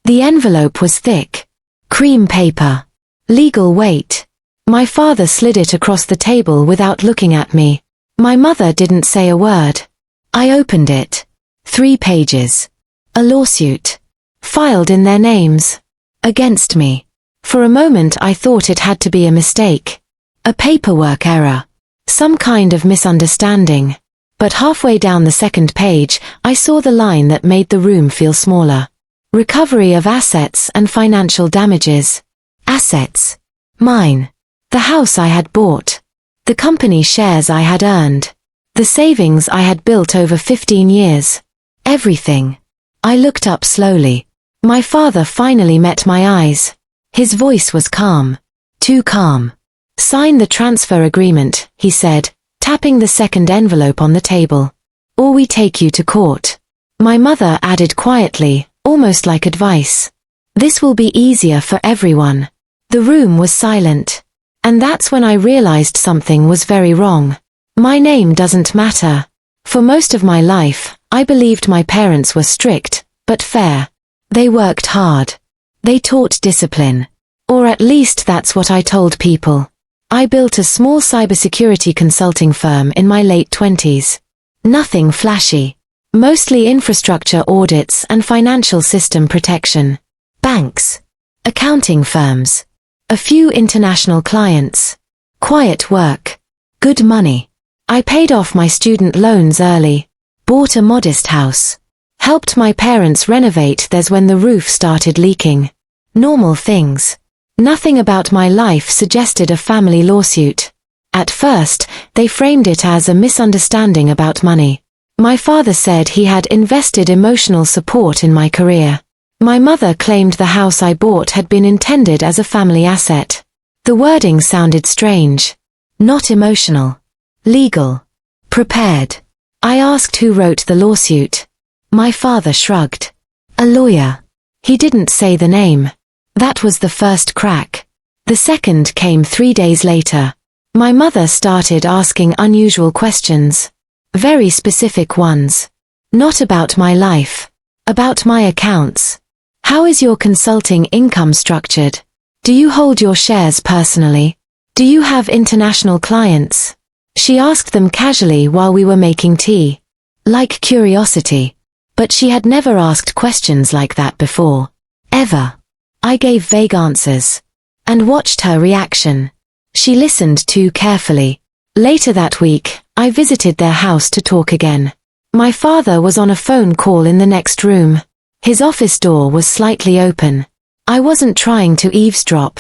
The envelope was thick. Cream paper. Legal weight. My father slid it across the table without looking at me. My mother didn't say a word. I opened it. 3 pages. A lawsuit. Filed in their names. Against me. For a moment I thought it had to be a mistake. A paperwork error. Some kind of misunderstanding. But halfway down the second page, I saw the line that made the room feel smaller. Recovery of assets and financial damages. Assets. Mine. The house I had bought. The company shares I had earned. The savings I had built over 15 years. Everything. I looked up slowly. My father finally met my eyes. His voice was calm. Too calm. Sign the transfer agreement, he said, tapping the second envelope on the table. Or we take you to court. My mother added quietly, almost like advice. This will be easier for everyone. The room was silent. And that's when I realized something was very wrong. My name doesn't matter. For most of my life, I believed my parents were strict, but fair. They worked hard. They taught discipline. Or at least that's what I told people. I built a small cybersecurity consulting firm in my late 20s. Nothing flashy. Mostly infrastructure audits and financial system protection. Banks. Accounting firms. A few international clients. Quiet work. Good money. I paid off my student loans early. Bought a modest house. Helped my parents renovate theirs when the roof started leaking. Normal things. Nothing about my life suggested a family lawsuit. At first, they framed it as a misunderstanding about money. My father said he had invested emotional support in my career. My mother claimed the house I bought had been intended as a family asset. The wording sounded strange. Not emotional. Legal. Prepared. I asked who wrote the lawsuit. My father shrugged. A lawyer. He didn't say the name. That was the first crack. The second came 3 days later. My mother started asking unusual questions. Very specific ones. Not about my life. About my accounts. How is your consulting income structured? Do you hold your shares personally? Do you have international clients? She asked them casually while we were making tea. Like curiosity. But she had never asked questions like that before. Ever. I gave vague answers. And watched her reaction. She listened too carefully. Later that week, I visited their house to talk again. My father was on a phone call in the next room. His office door was slightly open. I wasn't trying to eavesdrop.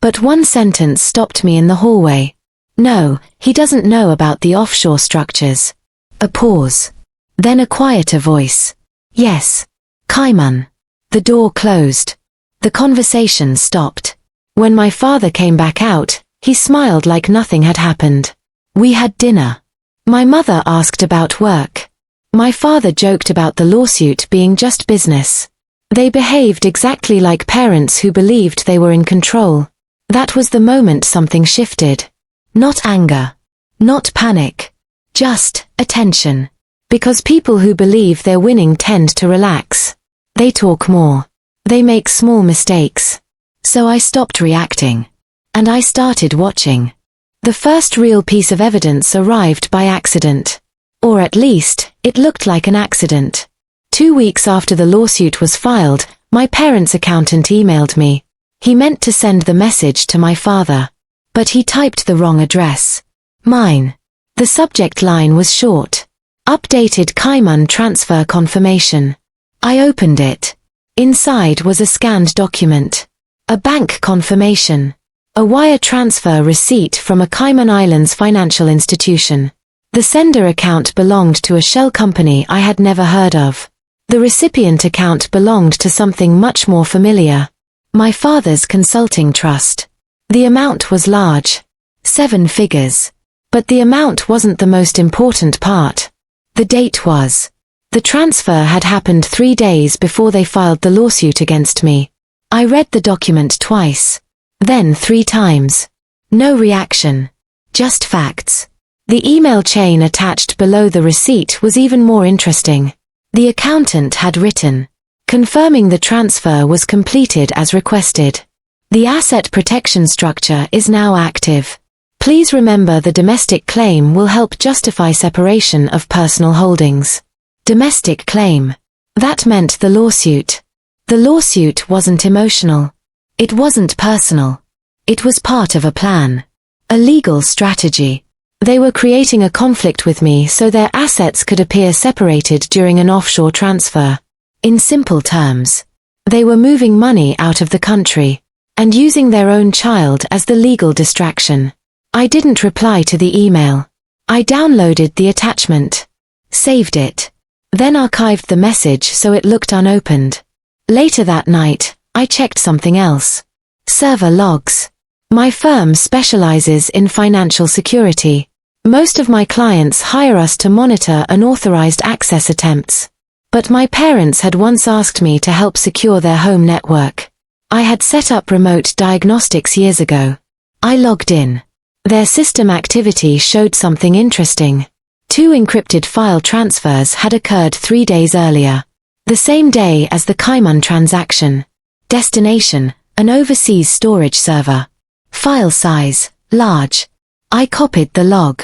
But one sentence stopped me in the hallway. No, he doesn't know about the offshore structures. A pause. Then a quieter voice. Yes. Cayman. The door closed. The conversation stopped. When my father came back out, he smiled like nothing had happened. We had dinner. My mother asked about work. My father joked about the lawsuit being just business. They behaved exactly like parents who believed they were in control. That was the moment something shifted. Not anger. Not panic. Just attention. Because people who believe they're winning tend to relax. They talk more. They make small mistakes. So I stopped reacting. And I started watching. The first real piece of evidence arrived by accident. Or at least, it looked like an accident. 2 weeks after the lawsuit was filed, my parents' accountant emailed me. He meant to send the message to my father. But he typed the wrong address. Mine. The subject line was short. Updated Cayman transfer confirmation. I opened it. Inside was a scanned document. A bank confirmation. A wire transfer receipt from a Cayman Islands financial institution. The sender account belonged to a shell company I had never heard of. The recipient account belonged to something much more familiar. My father's consulting trust. The amount was large. 7 figures. But the amount wasn't the most important part. The date was. The transfer had happened 3 days before they filed the lawsuit against me. I read the document twice. Then 3 times. No reaction. Just facts. The email chain attached below the receipt was even more interesting. The accountant had written, confirming the transfer was completed as requested. The asset protection structure is now active. Please remember the domestic claim will help justify separation of personal holdings. Domestic claim. That meant the lawsuit. The lawsuit wasn't emotional. It wasn't personal. It was part of a plan. A legal strategy. They were creating a conflict with me so their assets could appear separated during an offshore transfer. In simple terms, they were moving money out of the country and using their own child as the legal distraction. I didn't reply to the email. I downloaded the attachment, saved it, then archived the message so it looked unopened. Later that night, I checked something else. Server logs. My firm specializes in financial security. Most of my clients hire us to monitor unauthorized access attempts. But my parents had once asked me to help secure their home network. I had set up remote diagnostics years ago. I logged in. Their system activity showed something interesting. 2 encrypted file transfers had occurred 3 days earlier. The same day as the Cayman transaction. Destination, an overseas storage server. File size, large. I copied the log.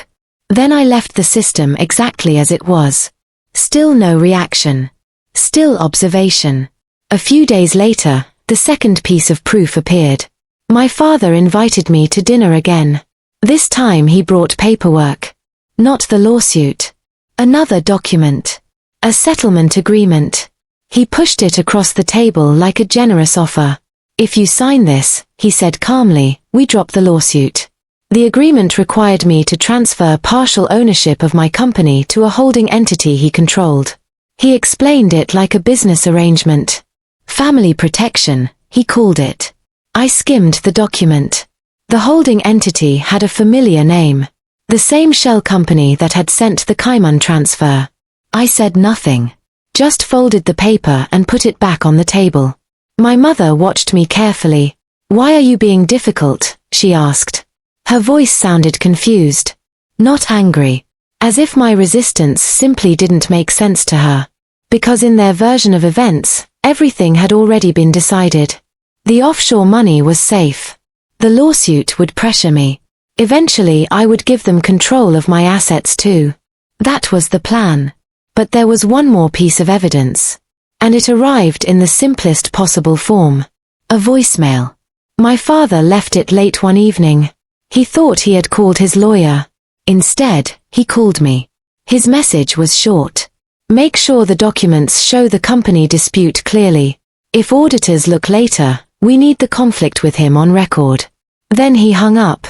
Then I left the system exactly as it was. Still no reaction. Still observation. A few days later, the second piece of proof appeared. My father invited me to dinner again. This time he brought paperwork. Not the lawsuit. Another document. A settlement agreement. He pushed it across the table like a generous offer. If you sign this, he said calmly, we drop the lawsuit. The agreement required me to transfer partial ownership of my company to a holding entity he controlled. He explained it like a business arrangement. Family protection, he called it. I skimmed the document. The holding entity had a familiar name. The same shell company that had sent the Cayman transfer. I said nothing. Just folded the paper and put it back on the table. My mother watched me carefully. Why are you being difficult? She asked. Her voice sounded confused. Not angry. As if my resistance simply didn't make sense to her. Because in their version of events, everything had already been decided. The offshore money was safe. The lawsuit would pressure me. Eventually I would give them control of my assets too. That was the plan. But there was one more piece of evidence. And it arrived in the simplest possible form. A voicemail. My father left it late one evening. He thought he had called his lawyer. Instead, he called me. His message was short. Make sure the documents show the company dispute clearly. If auditors look later, we need the conflict with him on record. Then he hung up.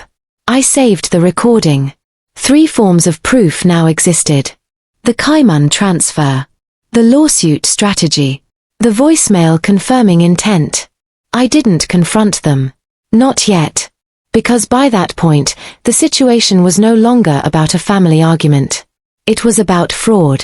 I saved the recording. 3 forms of proof now existed. The Cayman transfer. The lawsuit strategy. The voicemail confirming intent. I didn't confront them. Not yet. Because by that point, the situation was no longer about a family argument. It was about fraud.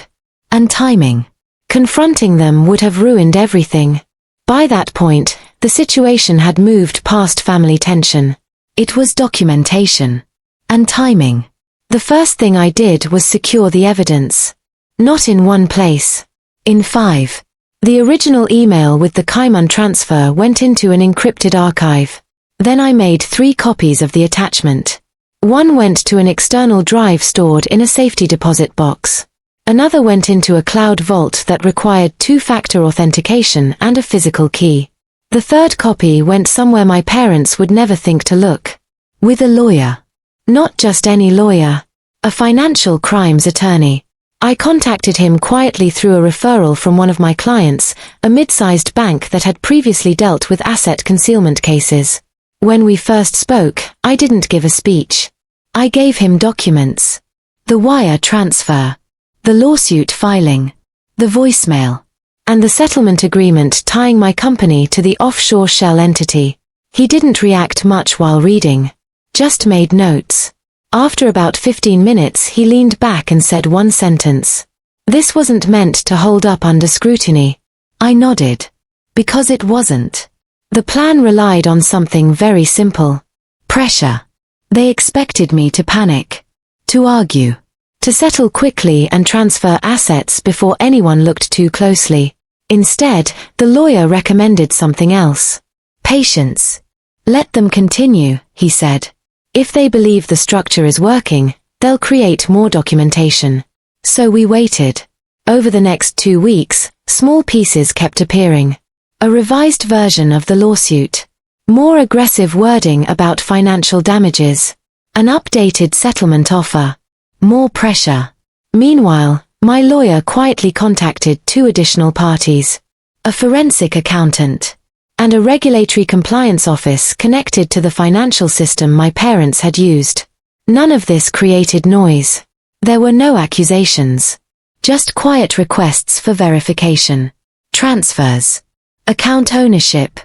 And timing. Confronting them would have ruined everything. By that point, the situation had moved past family tension. It was documentation. And timing. The first thing I did was secure the evidence. Not in one place. In 5. The original email with the Cayman transfer went into an encrypted archive. Then I made 3 copies of the attachment. One went to an external drive stored in a safety deposit box. Another went into a cloud vault that required 2-factor authentication and a physical key. The third copy went somewhere my parents would never think to look. With a lawyer. Not just any lawyer. A financial crimes attorney. I contacted him quietly through a referral from one of my clients, a mid-sized bank that had previously dealt with asset concealment cases. When we first spoke, I didn't give a speech. I gave him documents. The wire transfer. The lawsuit filing. The voicemail. And the settlement agreement tying my company to the offshore shell entity. He didn't react much while reading. Just made notes. After about 15 minutes he leaned back and said one sentence. This wasn't meant to hold up under scrutiny. I nodded. Because it wasn't. The plan relied on something very simple. Pressure. They expected me to panic. To argue. To settle quickly and transfer assets before anyone looked too closely. Instead, the lawyer recommended something else. Patience. Let them continue, he said. If they believe the structure is working, they'll create more documentation. So we waited. Over the next 2 weeks, small pieces kept appearing. A revised version of the lawsuit. More aggressive wording about financial damages. An updated settlement offer. More pressure. Meanwhile, my lawyer quietly contacted 2 additional parties. A forensic accountant. And a regulatory compliance office connected to the financial system my parents had used. None of this created noise. There were no accusations. Just quiet requests for verification. Transfers. Account ownership.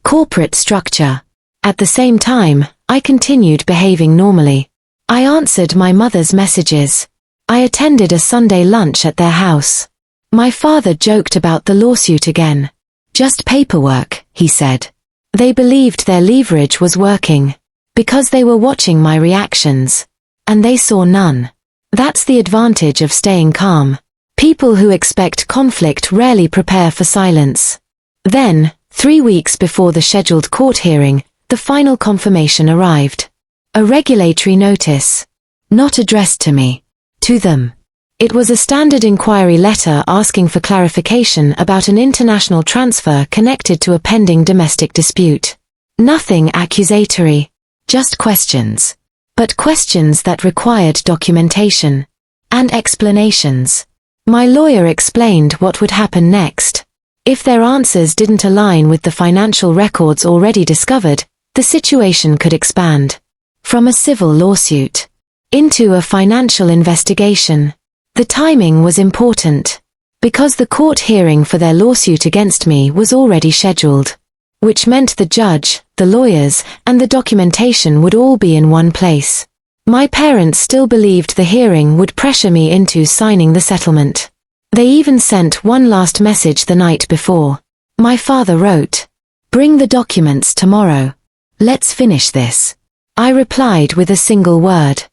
Corporate structure. At the same time, I continued behaving normally. I answered my mother's messages. I attended a Sunday lunch at their house. My father joked about the lawsuit again. Just paperwork, he said. They believed their leverage was working. Because they were watching my reactions. And they saw none. That's the advantage of staying calm. People who expect conflict rarely prepare for silence. Then, 3 weeks before the scheduled court hearing, the final confirmation arrived. A regulatory notice. Not addressed to me. To them. It was a standard inquiry letter asking for clarification about an international transfer connected to a pending domestic dispute. Nothing accusatory. Just questions. But questions that required documentation. And explanations. My lawyer explained what would happen next. If their answers didn't align with the financial records already discovered, the situation could expand. From a civil lawsuit. Into a financial investigation. The timing was important. Because the court hearing for their lawsuit against me was already scheduled. Which meant the judge, the lawyers, and the documentation would all be in one place. My parents still believed the hearing would pressure me into signing the settlement. They even sent one last message the night before. My father wrote, "Bring the documents tomorrow. Let's finish this." I replied with a single word.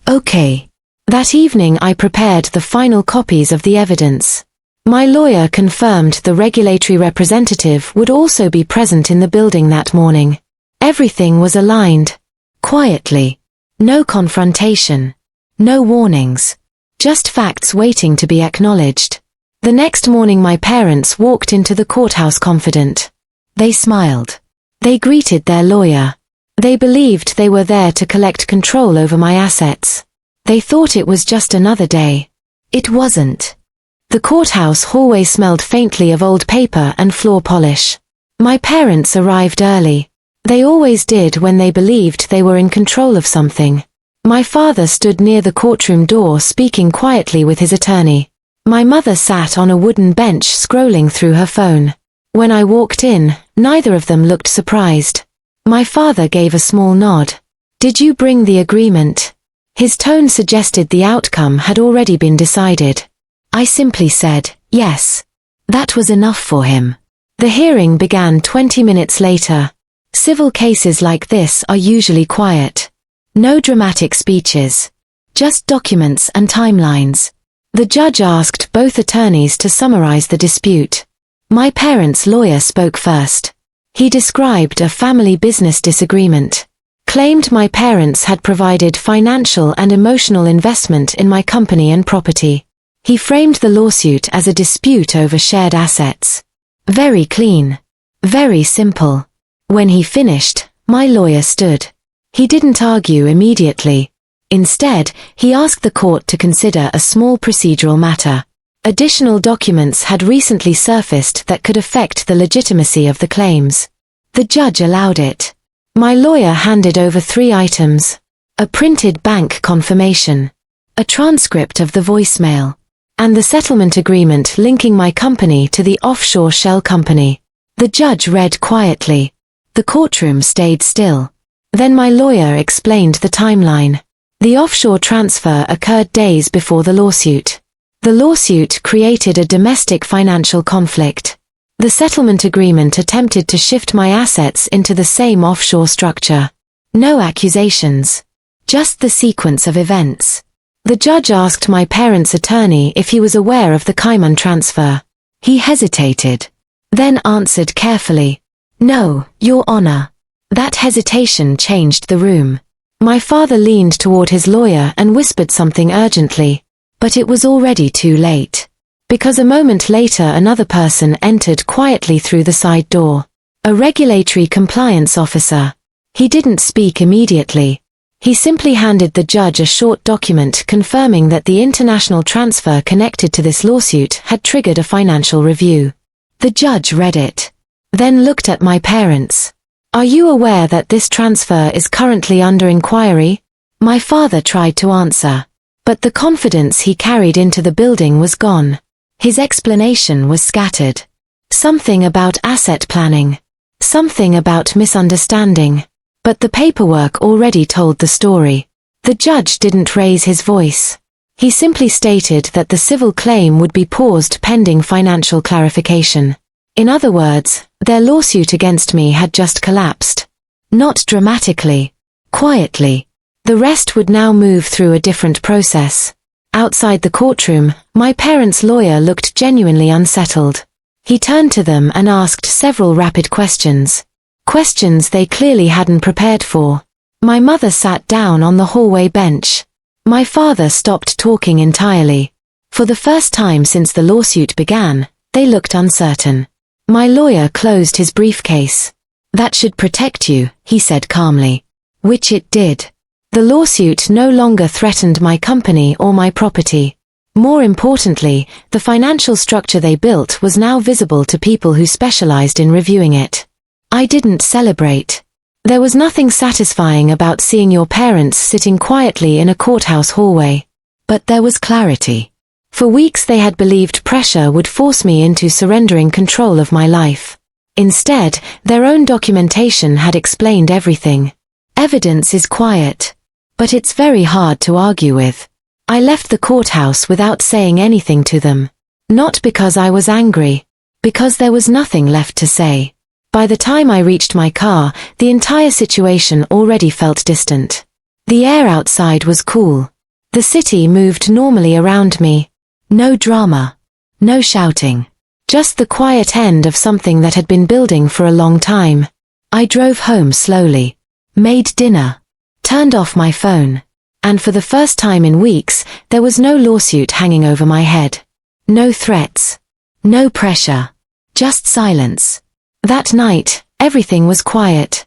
Okay. That evening I prepared the final copies of the evidence. My lawyer confirmed the regulatory representative would also be present in the building that morning. Everything was aligned. Quietly. No confrontation. No warnings. Just facts waiting to be acknowledged. The next morning my parents walked into the courthouse confident. They smiled. They greeted their lawyer. They believed they were there to collect control over my assets. They thought it was just another day. It wasn't. The courthouse hallway smelled faintly of old paper and floor polish. My parents arrived early. They always did when they believed they were in control of something. My father stood near the courtroom door speaking quietly with his attorney. My mother sat on a wooden bench scrolling through her phone. When I walked in, neither of them looked surprised. My father gave a small nod. "Did you bring the agreement?" His tone suggested the outcome had already been decided. I simply said, yes. That was enough for him. The hearing began 20 minutes later. Civil cases like this are usually quiet. No dramatic speeches. Just documents and timelines. The judge asked both attorneys to summarize the dispute. My parents' lawyer spoke first. He described a family business disagreement. Claimed my parents had provided financial and emotional investment in my company and property. He framed the lawsuit as a dispute over shared assets. Very clean. Very simple. When he finished, my lawyer stood. He didn't argue immediately. Instead, he asked the court to consider a small procedural matter. Additional documents had recently surfaced that could affect the legitimacy of the claims. The judge allowed it. My lawyer handed over 3 items. A printed bank confirmation. A transcript of the voicemail. And the settlement agreement linking my company to the offshore shell company. The judge read quietly. The courtroom stayed still. Then my lawyer explained the timeline. The offshore transfer occurred days before the lawsuit. The lawsuit created a domestic financial conflict. The settlement agreement attempted to shift my assets into the same offshore structure. No accusations. Just the sequence of events. The judge asked my parents' attorney if he was aware of the Cayman transfer. He hesitated, then answered carefully, "No, Your Honor." That hesitation changed the room. My father leaned toward his lawyer and whispered something urgently, but it was already too late. Because a moment later another person entered quietly through the side door. A regulatory compliance officer. He didn't speak immediately. He simply handed the judge a short document confirming that the international transfer connected to this lawsuit had triggered a financial review. The judge read it, then looked at my parents. "Are you aware that this transfer is currently under inquiry?" My father tried to answer, but the confidence he carried into the building was gone. His explanation was scattered. Something about asset planning. Something about misunderstanding. But the paperwork already told the story. The judge didn't raise his voice. He simply stated that the civil claim would be paused pending financial clarification. In other words, their lawsuit against me had just collapsed. Not dramatically. Quietly. The rest would now move through a different process. Outside the courtroom, my parents' lawyer looked genuinely unsettled. He turned to them and asked several rapid questions. Questions they clearly hadn't prepared for. My mother sat down on the hallway bench. My father stopped talking entirely. For the first time since the lawsuit began, they looked uncertain. My lawyer closed his briefcase. "That should protect you," he said calmly. Which it did. The lawsuit no longer threatened my company or my property. More importantly, the financial structure they built was now visible to people who specialized in reviewing it. I didn't celebrate. There was nothing satisfying about seeing your parents sitting quietly in a courthouse hallway. But there was clarity. For weeks they had believed pressure would force me into surrendering control of my life. Instead, their own documentation had explained everything. Evidence is quiet. But it's very hard to argue with. I left the courthouse without saying anything to them. Not because I was angry. Because there was nothing left to say. By the time I reached my car, the entire situation already felt distant. The air outside was cool. The city moved normally around me. No drama. No shouting. Just the quiet end of something that had been building for a long time. I drove home slowly. Made dinner. Turned off my phone. And for the first time in weeks, there was no lawsuit hanging over my head. No threats. No pressure. Just silence. That night, everything was quiet.